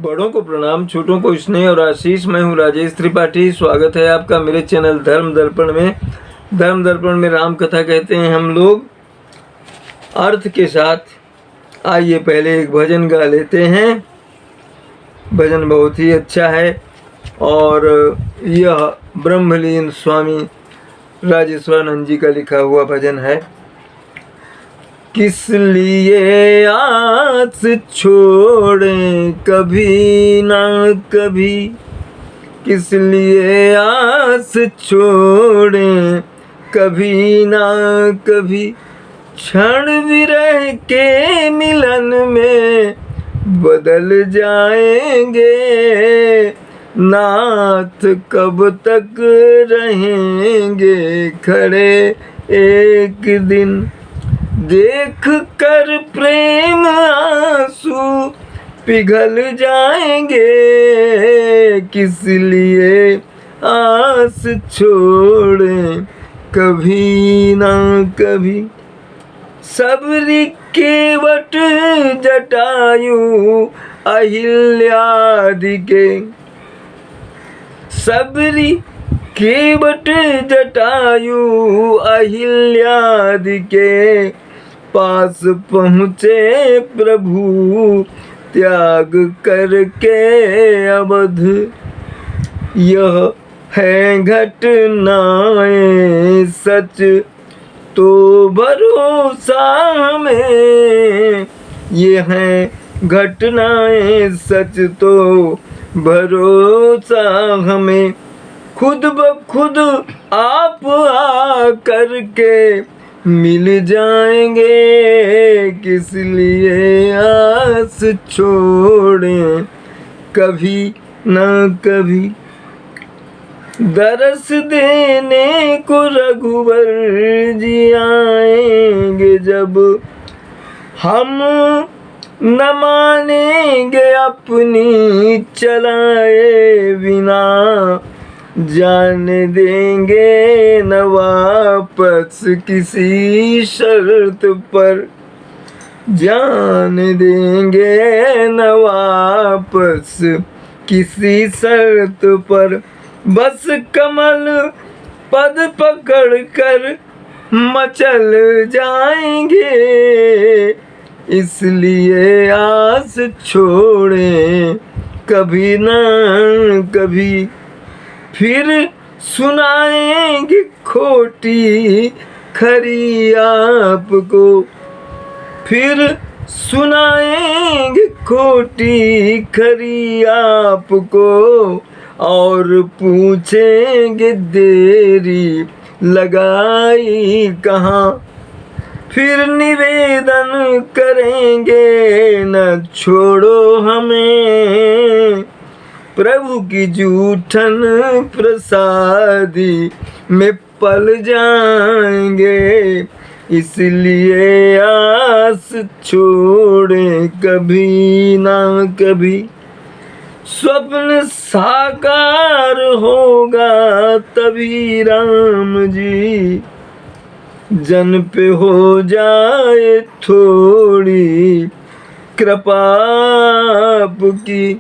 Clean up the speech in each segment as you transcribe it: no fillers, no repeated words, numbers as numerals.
बड़ों को प्रणाम, छोटों को स्नेह और आशीष। मैं हूँ राजेश त्रिपाठी। स्वागत है आपका मेरे चैनल धर्म दर्पण में। धर्म दर्पण में राम कथा कहते हैं हम लोग अर्थ के साथ। आइए पहले एक भजन गा लेते हैं। भजन बहुत ही अच्छा है और यह ब्रह्मलीन स्वामी राजेश्वरानंद जी का लिखा हुआ भजन है। किस लिए आस छोड़ें कभी ना कभी, किस लिए आस छोड़ें कभी ना कभी, क्षण विरह के मिलन में बदल जाएंगे। नाथ कब तक रहेंगे खड़े, एक दिन देख कर प्रेम आंसू पिघल जाएंगे। किस लिए आस छोड़ें कभी ना कभी। सबरी केवट जटायु अहिल्यादिके, सबरी केवट जटायु अहिल्यादिके पास पहुँचे प्रभु त्याग करके अवध। यह है घटनाएं सच तो भरोसा हमें, ये हैं घटनाएं सच तो भरोसा हमें। खुद ब खुद आप आ करके मिल जाएंगे। किस लिए आस छोड़ें कभी ना कभी। दरस देने को रघुवर जी आएंगे जब, हम न मानेंगे अपनी चलाए बिना। जाने देंगे न वापस किसी शर्त पर, जाने देंगे न वापस किसी शर्त पर। बस कमल पद पकड़ कर मचल जाएंगे। इसलिए आस छोड़ें कभी ना कभी। फिर सुनाएंगे खोटी खरी आपको, फिर सुनाएंगे खोटी खरी आपको। और पूछेंगे देरी लगाई कहाँ। फिर निवेदन करेंगे न छोड़ो हमें, प्रभु की जूठन प्रसादी में पल जाएंगे। इसलिए आस छोड़ें कभी ना कभी। स्वप्न साकार होगा तभी राम जी, जन पे हो जाए थोड़ी कृपा आपकी।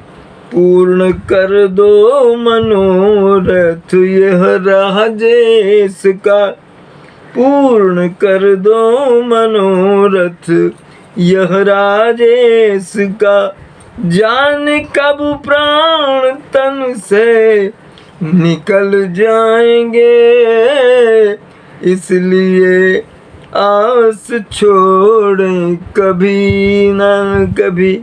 पूर्ण कर दो मनोरथ यह राजेश का, पूर्ण कर दो मनोरथ यह राजेश का। जाने कब प्राण तन से निकल जाएंगे। इसलिए आस छोड़ें कभी ना कभी।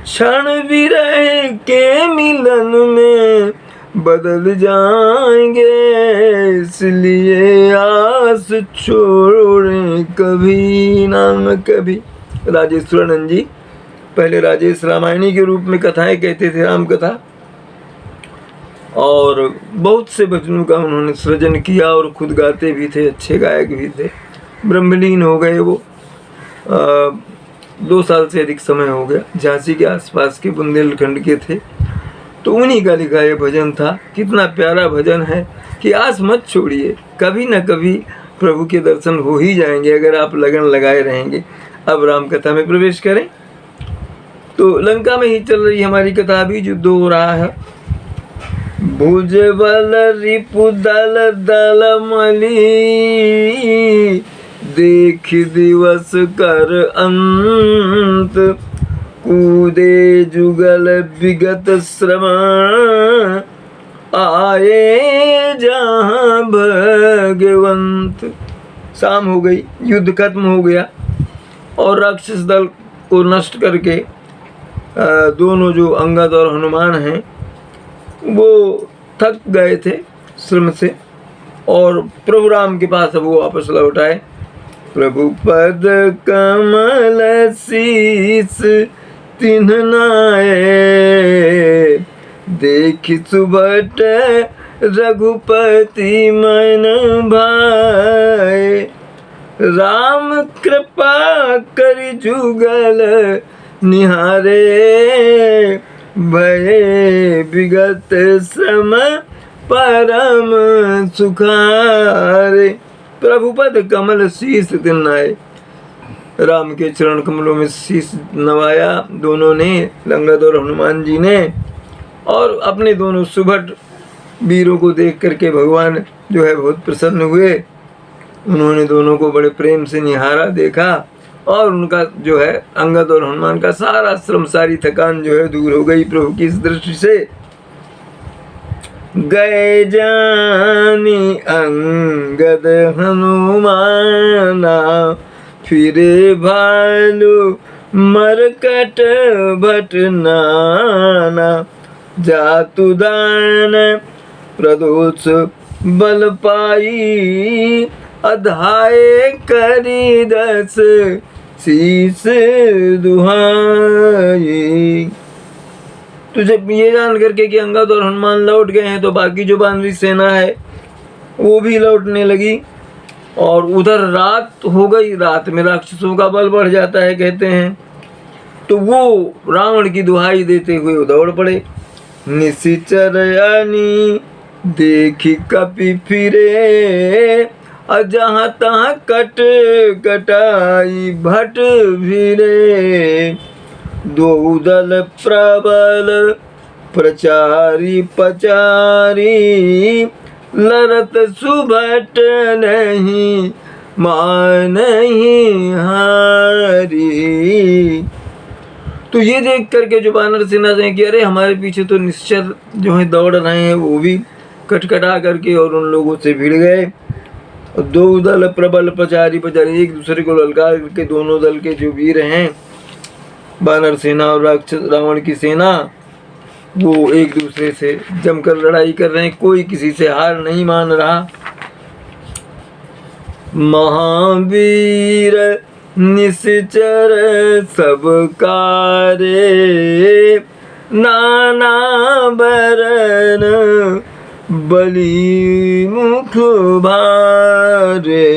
क्षण विरह के मिलन में बदल जाएंगे। इसलिए आस छोड़ें कभी ना कभी। राजेश्वरानंद जी पहले राजेश रामायणी के रूप में कथाएं कहते थे, राम कथा, और बहुत से भजनों का उन्होंने सृजन किया और खुद गाते भी थे, अच्छे गायक भी थे। ब्रह्मलीन हो गए वो 2 साल से अधिक समय हो गया। झांसी के आसपास के बुंदेलखंड के थे। तो उन्हीं का लिखा ये भजन था। कितना प्यारा भजन है कि आस मत छोड़िए, कभी न कभी प्रभु के दर्शन हो ही जाएंगे अगर आप लगन लगाए रहेंगे। अब राम कथा में प्रवेश करें। तो लंका में ही चल रही हमारी कथा, भी युद्ध हो रहा है। भुज बल रिपु दल दल मली, देख दिवस कर अंत, कूदे जुगल विगत श्रम, आए जहाँ भगवंत। शाम हो गई, युद्ध खत्म हो गया और राक्षस दल को नष्ट करके दोनों जो अंगद और हनुमान हैं वो थक गए थे श्रम से, और प्रभु राम के पास अब वो वापस लौट आए। प्रभु पद कमल शीस तिन्ह नाए, देख सुबट रघुपति मन भाए, राम कृपा करि जुगल निहारे, भय विगत श्रम परम सुखारे। प्रभुपद कमल शीस तिन्नाए, राम के चरण कमलों में शीस नवाया दोनों ने, अंगद और हनुमान जी ने, और अपने दोनों सुभट वीरों को देख करके भगवान जो है बहुत प्रसन्न हुए। उन्होंने दोनों को बड़े प्रेम से निहारा, देखा, और उनका जो है अंगद और हनुमान का सारा श्रम, सारी थकान जो है दूर हो गई प्रभु की इस दृष्टि से। गए जानी अंगद हनुमाना, फिरे भालू मरकट भट नाना, जातु दान प्रदोष बल पाई, अधाए करी दस शीस दुहाई। तो जब ये जान करके कि अंगद और हनुमान लौट गए हैं तो बाकी जो वानरी सेना है वो भी लौटने लगी, और उधर रात हो गई। रात में राक्षसों का बल बढ़ जाता है कहते हैं, तो वो रावण की दुहाई देते हुए दौड़ पड़े। निशिचर यानी देखी कपि फिरे, जहाँ तहाँ कट कटाई भट भिरे, दो दल प्रबल प्रचारी पचारी, लरत सुभट नहीं मानहि हारी। तो ये देख करके जो वानर सेना से कि अरे हमारे पीछे तो निश्चर जो है दौड़ रहे हैं, वो भी कटकटा करके और उन लोगों से भिड़ गए। और दो दल प्रबल प्रचारी पचारी, एक दूसरे को ललकार करके दोनों दल के जो वीर हैं, वानर सेना और राक्षस रावण की सेना, वो एक दूसरे से जमकर लड़ाई कर रहे हैं, कोई किसी से हार नहीं मान रहा। महावीर निश्चर सब कारे, नाना बरन बलि मुख भारे,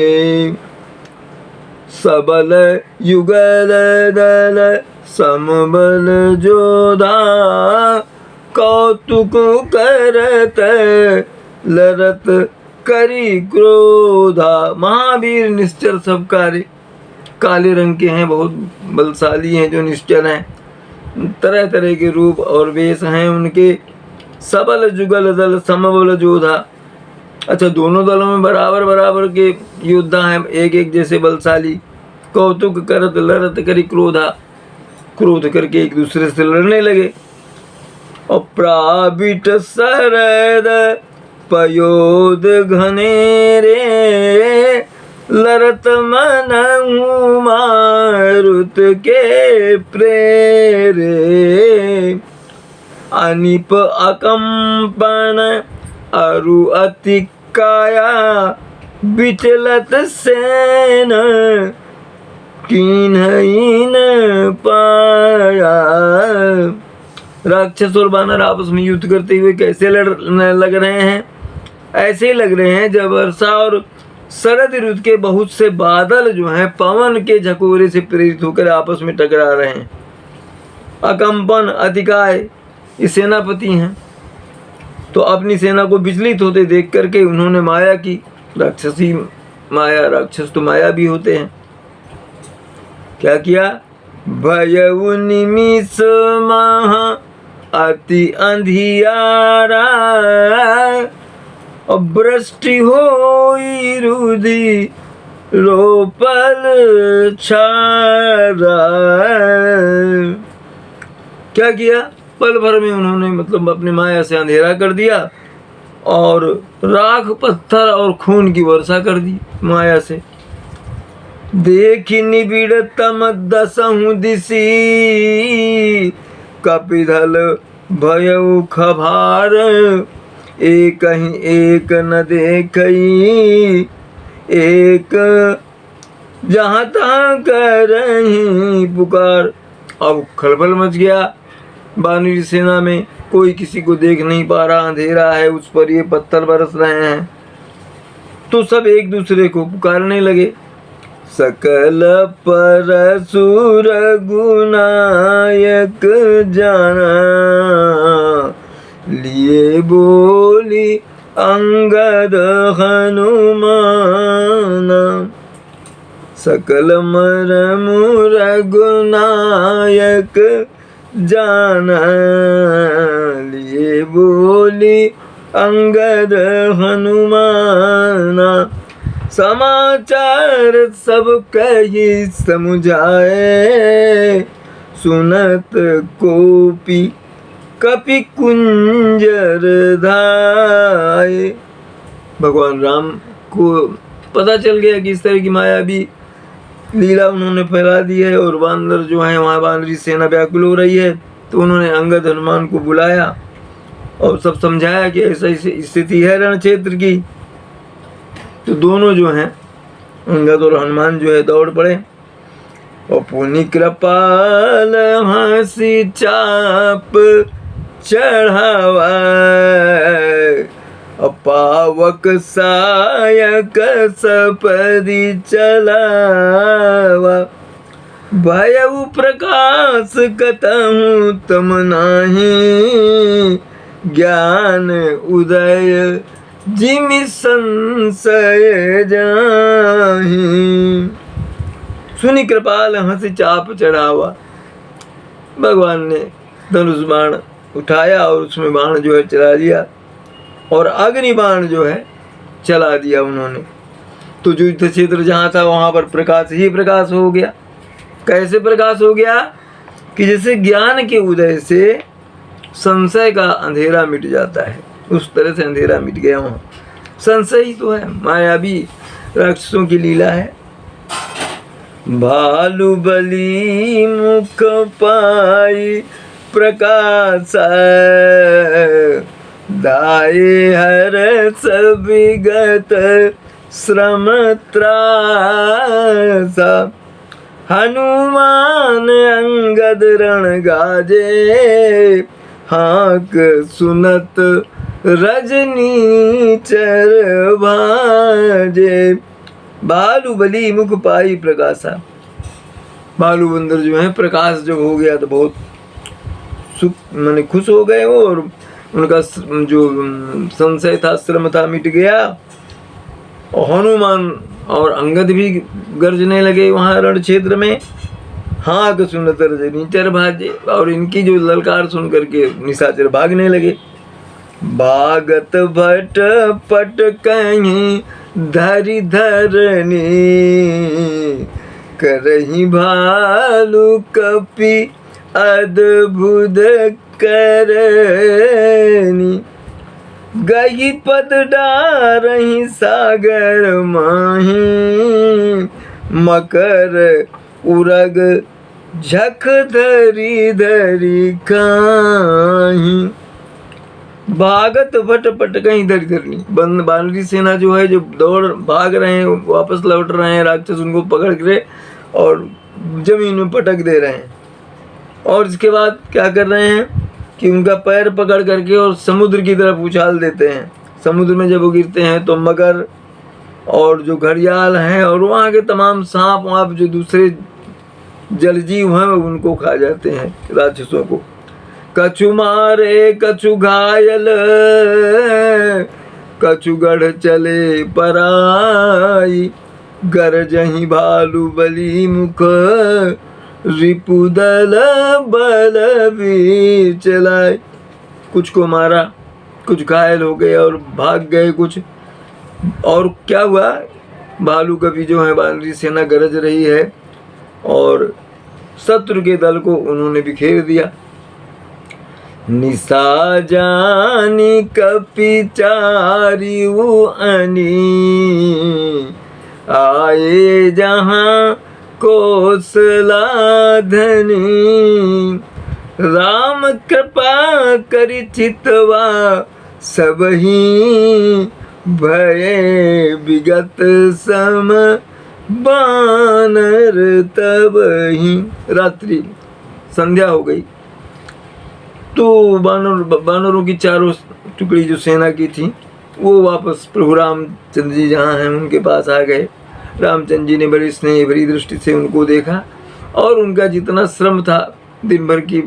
सबल युगल दल समबल जोधा, कौतुक करत लरत करी क्रोधा। महावीर निश्चर सब कार्य, काले रंग के हैं, बहुत बलशाली हैं जो निश्चर हैं, तरह तरह के रूप और वेश हैं उनके। सबल जुगल दल समबल जोधा, अच्छा दोनों दलों में बराबर बराबर के योद्धा हैं, एक एक जैसे बलशाली। कौतुक करत लरत करी क्रोधा, क्रोध करके एक दूसरे से लड़ने लगे। और प्राबिट सरद पयोद घनेरे, लरत मन मारुत के प्रेरे, अनिप अकंपन अरु अति काया, विचलत सेन कीन्हइन पाया। राक्षस और वानर आपस में युद्ध करते हुए कैसे लग रहे हैं? ऐसे लग रहे हैं जब वर्षा और शरद ऋतु के बहुत से बादल जो हैं पवन के झकोरे से प्रेरित होकर आपस में टकरा रहे हैं। अकंपन अतिकाय ये सेनापति हैं, तो अपनी सेना को विचलित होते देख करके उन्होंने माया की, राक्षसी माया, राक्षस तो माया भी होते हैं। क्या किया? भयउ निमिष महा अति अंधियारा, वृष्टि होई रुधि रोपल छारा। क्या किया? पल भर में उन्होंने मतलब अपनी माया से अंधेरा कर दिया और राख, पत्थर और खून की वर्षा कर दी माया से। देखी निबिड़ तम दसहु दिसी, कपिधल भयउ खभार, एक ही एक न देखई, एक जहाँ तहाँ करही पुकार। अब खलबल मच गया वानरी सेना में, कोई किसी को देख नहीं पा रहा, अंधेरा है, उस पर ये पत्थर बरस रहे हैं, तो सब एक दूसरे को पुकारने लगे। सकल परसुर गुनायक जाना, लिए बोली अंगद हनुमाना। सकल मरमुर गुनायक जाना, लिए बोली अंगद हनुमाना। समाचार सब कही समझाए, सुनत कोपी कपि कुंजर धाये। भगवान राम को पता चल गया कि इस तरह की मायावी लीला उन्होंने फैला दी है और बांदर जो है वहाँ बानरी सेना व्याकुल हो रही है, तो उन्होंने अंगद हनुमान को बुलाया और सब समझाया कि ऐसा स्थिति है रण क्षेत्र की। तो दोनों जो हैं अंगद और हनुमान जो है दौड़ पड़े और पुनि कृपाल हंसी चाप चढ़ावा, पावक सायक सपदि चलावा। भयउ प्रकाश कतहु तम नाही, ज्ञान उदय जिमि संशय जाहि। सुनि कृपाल हंसी चाप चढ़ावा। भगवान ने धनुष बाण उठाया और उसमें बाण जो है चला दिया और अग्नि बाण जो है चला दिया उन्होंने। तो जो युद्ध क्षेत्र जहाँ था वहाँ पर प्रकाश ही प्रकाश हो गया। कैसे प्रकाश हो गया? कि जैसे ज्ञान के उदय से संशय का अंधेरा मिट जाता है, उस तरह से अंधेरा मिट गया वहाँ। संशय ही तो है, मायावी राक्षसों की लीला है। भालु बली मुख पाई प्रकाश, दाये हर विगत श्रम त्रासा। हनुमान अंगद रण गाजे, हाक सुनत रजनी चर भाजे। बालुबली मुख पाई प्रकाशा। बालू बंदर जो है प्रकाश जब हो गया तो बहुत माने खुश हो गए वो, और उनका जो संशय था, श्रम था, मिट गया। और हनुमान और अंगद भी गरजने लगे वहाँ रण क्षेत्र में। हाँ कि सुनत निचर भाजे, और इनकी जो ललकार सुन करके निशाचर भागने लगे। भागत भट पट कहीं धरि धरनी, करही भालू कपि अद्भुत करनी। गही पद डारही सागर माही, मकर उरग झक धरी धरी काही। भागत भट पट कहीं धरी धरनी। बानरी सेना जो है, जो दौड़ भाग रहे हैं, वापस लौट रहे हैं, राक्षस उनको पकड़ के और जमीन में पटक दे रहे हैं। और इसके बाद क्या कर रहे हैं कि उनका पैर पकड़ करके और समुद्र की तरफ उछाल देते हैं। समुद्र में जब वो गिरते हैं तो मगर और जो घड़ियाल हैं और वहाँ के तमाम सांप वाप जो दूसरे जलजीव हैं उनको खा जाते हैं, राक्षसों को। कछु मारे कछु घायल, कछु गढ़ चले पराई। गरजही भालू बली मुख रिपुदल बलवीर चलाए। कुछ को मारा, कुछ घायल हो गए और भाग गए कुछ। और क्या हुआ, भालू कभी जो है वानरी सेना गरज रही है और शत्रु के दल को उन्होंने बिखेर दिया। निशा जानी कपिचारी अनी आए जहाँ कौशला धनी। राम कृपा करि चितवा सबही भय विगत सम बानर तबही। रात्रि संध्या हो गई तो बानरों की चारों टुकड़ी जो सेना की थी वो वापस प्रभु रामचंद्र जी जहाँ हैं उनके पास आ गए। रामचंद्र जी ने बड़ी स्नेह भरी दृष्टि से उनको देखा और उनका जितना श्रम था दिन भर की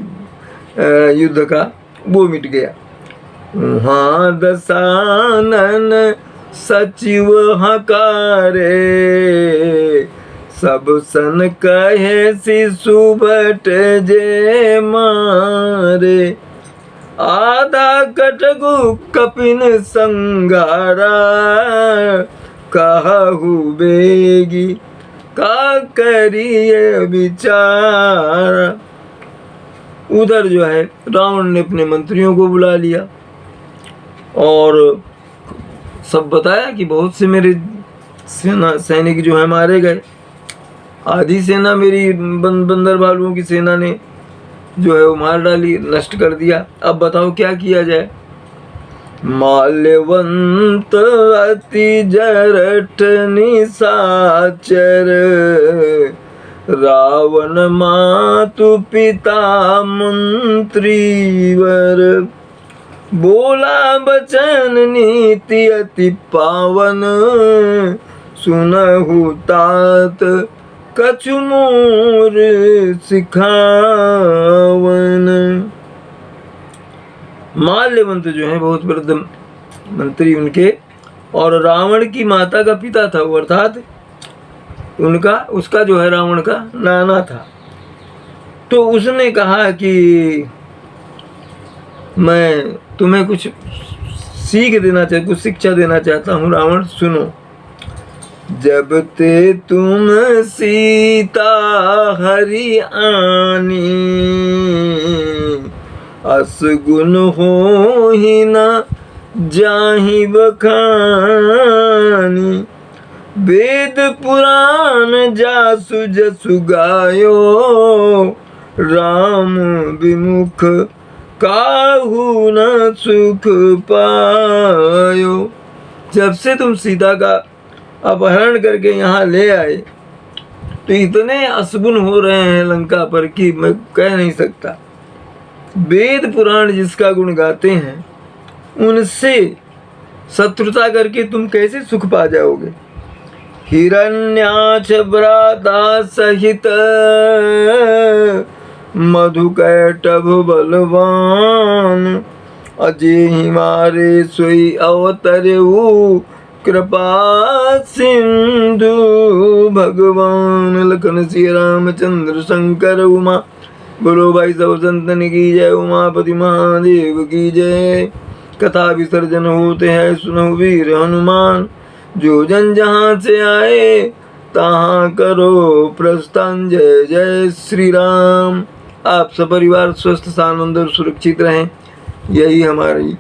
युद्ध का वो मिट गया। वहाँ दशानन सचिव हकारे सब सन कहे शिशु भट जे मारे। आधा कटगु कपिन संगारा कहु बेगी का करिए विचार। उधर जो है रावण ने अपने मंत्रियों को बुला लिया और सब बताया कि बहुत से मेरे सैनिक जो है मारे गए। आधी सेना मेरी बंदर भालुओं की सेना ने जो है वो मार डाली, नष्ट कर दिया। अब बताओ क्या किया जाए। माल्यवंत अति जरठ निशाचर रावण मातु पिता मंत्रीवर। बोला बचन नीति अति पावन सुनहु तात कछु मोर सिखावन। माल्यवंत जो है बहुत वृद्ध मंत्री उनके और रावण की माता का पिता था वो, अर्थात उसका जो है रावण का नाना था। तो उसने कहा कि मैं तुम्हें कुछ सीख देना चाहता, कुछ शिक्षा देना चाहता हूँ। रावण सुनो। जब ते तुम सीता हरि आनी असगुन हो ही न जाहि बखानी। वेद पुराण जासु जसु गायो राम विमुख काहू न सुख पायो। जब से तुम सीता का अपहरण करके यहाँ ले आए तो इतने असगुन हो रहे हैं लंका पर कि मैं कह नहीं सकता। वेद पुराण जिसका गुण गाते हैं उनसे शत्रुता करके तुम कैसे सुख पा जाओगे। हिरण्याक्ष भ्राता सहित मधुकैटभ बलवान अजेहि मारे सोई अवतरेऊ कृपा सिंधु भगवान। लखन श्री रामचंद्र शंकर उमा बोलो भाई सब संतन की जय। उमापति महादेव की जय। कथा विसर्जन होते हैं सुनो वीर हनुमान। जो जन जहाँ से आए तहाँ करो प्रस्थान। जय जय श्री राम। आप सपरिवार स्वस्थ सानंद और सुरक्षित रहें, यही हमारी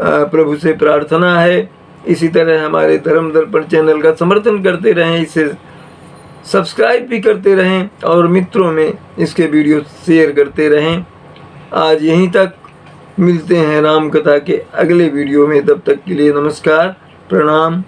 प्रभु से प्रार्थना है। इसी तरह हमारे धर्म दर्पण चैनल का समर्थन करते रहें, इसे सब्सक्राइब भी करते रहें और मित्रों में इसके वीडियो शेयर करते रहें। आज यहीं तक, मिलते हैं राम कथा के अगले वीडियो में। तब तक के लिए नमस्कार, प्रणाम।